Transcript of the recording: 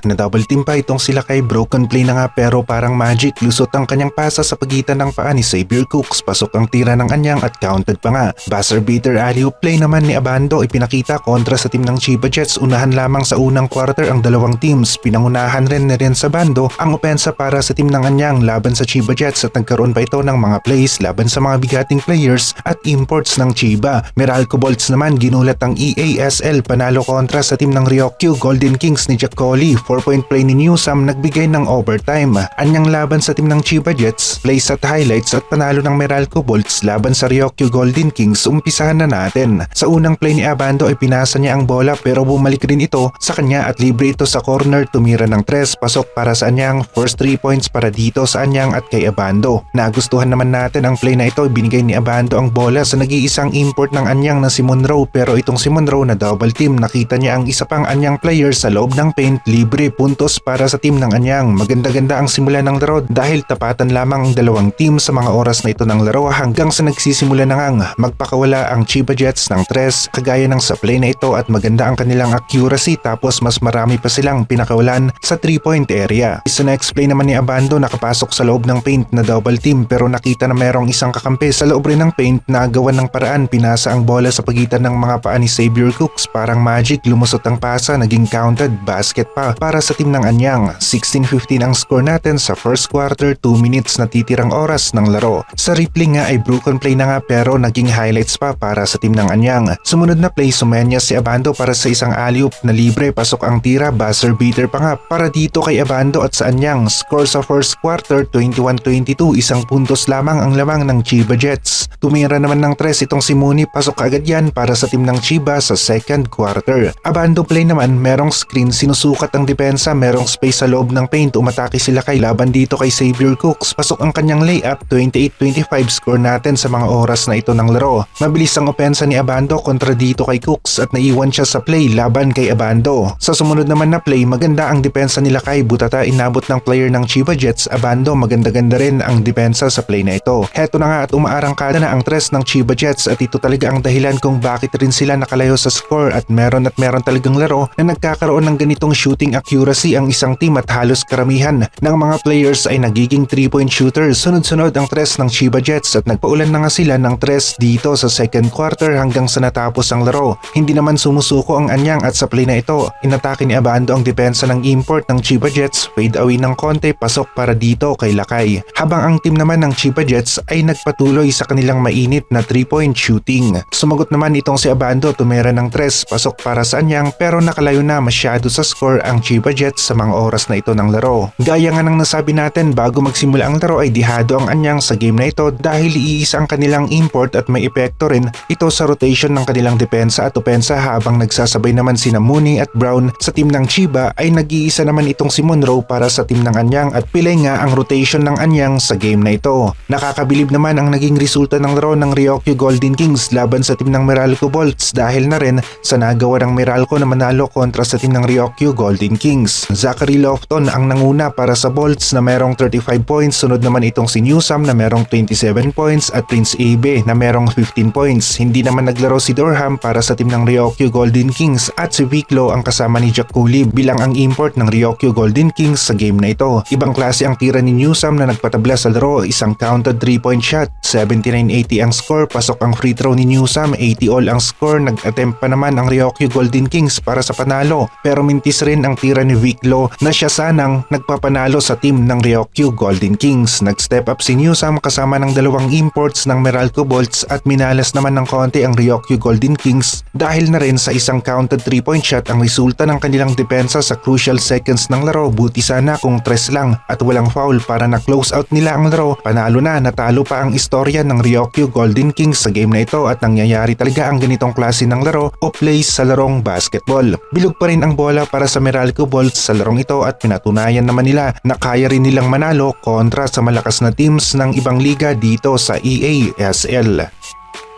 Na-double team pa itong sila kay broken play na nga pero parang magic lusot ang kanyang pasa sa pagitan ng paa ni Xavier Cooks. Pasok ang tira ng anyang at counted pa nga. Buzzer beater alley-oop play naman ni Abando ipinakita kontra sa team ng Chiba Jets. Unahan lamang sa unang quarter ang dalawang teams. Pinangunahan rin sa bando ang opensa para sa team ng anyang laban sa Chiba Jets at nagkaroon pa ito ng mga plays laban sa mga bigating players at imports ng Chiba. Meralco Bolts naman ginulat ang EASL panalo kontra sa team ng Ryokyu Golden Kings ni Jack Coley. 4-point play ni Newsam nagbigay ng overtime. Anyang laban sa team ng Chiba Jets, plays at highlights at panalo ng Meralco Bolts laban sa Ryokyu Golden Kings. Umpisahan na natin. Sa unang play ni Abando ay pinasa niya ang bola pero bumalik rin ito sa kanya at libre ito sa corner. Tumira ng 3 pasok para sa anyang. First 3 points para dito sa anyang at kay Abando. Nagustuhan naman natin ang play na ito. Binigay ni Abando ang bola sa nag-iisang import ng anyang na si Monroe pero itong si Monroe na double team. Nakita niya ang isa pang anyang player sa loob ng paint. Libre puntos para sa team ng anyang. Maganda-ganda ang simula ng laro dahil tapatan lamang ang dalawang team sa mga oras na ito ng laro hanggang sa nagsisimula na ngang magpakawala ang Chiba Jets ng 3 kagaya ng sa play na ito at maganda ang kanilang accuracy tapos mas marami pa silang pinakawalan sa 3-point area. Sa next play naman ni Abando nakapasok sa loob ng paint na double team pero nakita na merong isang kakampi sa loob rin ng paint na gawan ng paraan. Pinasa ang bola sa pagitan ng mga paa ni Xavier Cooks. Parang magic lumusot ang pasa, naging counted basket pa para sa team ng anyang. 16-15 ang score natin sa first quarter, 2 minutes na titirang oras ng laro. Sa replay nga ay broken play na nga pero naging highlights pa para sa team ng anyang. Sumunod na play sumenyas si Abando para sa isang alley-oop na libre, pasok ang tira, buzzer beater pa nga para dito kay Abando at sa anyang. Score sa first quarter 21-22, isang puntos lamang ang lamang ng Chiba Jets. Tumira naman ng 3 itong si Mooney, pasok agad yan para sa team ng Chiba sa second quarter. Abando play naman merong screen, sinusukat ang depensa, merong space sa loob ng paint, umatake sila kay laban dito kay Xavier Cooks. Pasok ang kanyang layup, 28-25 score natin sa mga oras na ito ng laro. Mabilis ang opensa ni Abando kontra dito kay Cooks at naiwan siya sa play laban kay Abando. Sa sumunod naman na play, maganda ang depensa nila kay Butata, inabot ng player ng Chiba Jets. Abando maganda-ganda rin ang depensa sa play na ito. Heto na nga at umaarangkada na ang 3 ng Chiba Jets at ito talaga ang dahilan kung bakit rin sila nakalayo sa score at meron talagang laro na nagkakaroon ng ganitong shooting accuracy ang isang team at halos karamihan ng mga players ay nagiging 3-point shooters. Sunod-sunod ang 3 ng Chiba Jets at nagpaulan na nga sila ng 3 dito sa second quarter hanggang sa natapos ang laro. Hindi naman sumusuko ang anyang at sa play na ito, inatake ni Abando ang depensa ng import ng Chiba Jets, fade away ng konti, pasok para dito kay Lakay. Habang ang team naman ng Chiba Jets ay nagpatuloy sa kanilang mainit na 3-point shooting. Sumagot naman itong si Abando, tumira ng 3, pasok para sa anyang pero nakalayo na masyado sa score ang Chiba Jets sa mga oras na ito ng laro. Gaya nga ng nasabi natin bago magsimula ang laro ay dihado ang anyang sa game na ito dahil iisa ang kanilang import at may epekto rin ito sa rotation ng kanilang depensa at opensa. Habang nagsasabay naman sina Mooney at Brown sa team ng Chiba ay nag-iisa naman itong si Monroe para sa team ng anyang at pilay nga ang rotation ng anyang sa game na ito. Nakakabilib naman ang naging resulta ng laro ng Ryokyu Golden Kings laban sa team ng Meralco Bolts dahil na rin sa nagawa ng Meralco na manalo kontra sa team ng Ryokyu Golden Kings. Zachary Lofton ang nanguna para sa Bolts na merong 35 points, sunod naman itong si Newsam na merong 27 points at Prince Abe na merong 15 points. Hindi naman naglaro si Durham para sa team ng Ryokyu Golden Kings at si Viclo ang kasama ni Jack Coley bilang ang import ng Ryokyu Golden Kings sa game na ito. Ibang klase ang tira ni Newsam na nagpatabla sa laro, isang counted 3-point shot, 79-80 ang score, pasok ang free throw ni Newsam, 80 all ang score. Nag-attempt pa naman ang Ryokyu Golden Kings para sa panalo pero mintis rin ang tira ni Viclo na siya sanang nagpapanalo sa team ng Ryokyu Golden Kings. Nag-step up si Newsam kasama ng dalawang imports ng Meralco Bolts at minalas naman ng konti ang Ryokyu Golden Kings dahil na rin sa isang counted 3-point shot ang resulta ng kanilang depensa sa crucial seconds ng laro. Buti sana kung 3 lang at walang foul para na close out nila ang laro. Panalo na, natalo pa ang istorya ng Ryokyu Golden Kings sa game na ito at nangyayari talaga ang ganitong klase ng laro o plays sa larong basketball. Bilog pa rin ang bola para sa Meralco Bolts sa larong ito at pinatunayan naman nila na kaya rin nilang manalo kontra sa malakas na teams ng ibang liga dito sa EASL.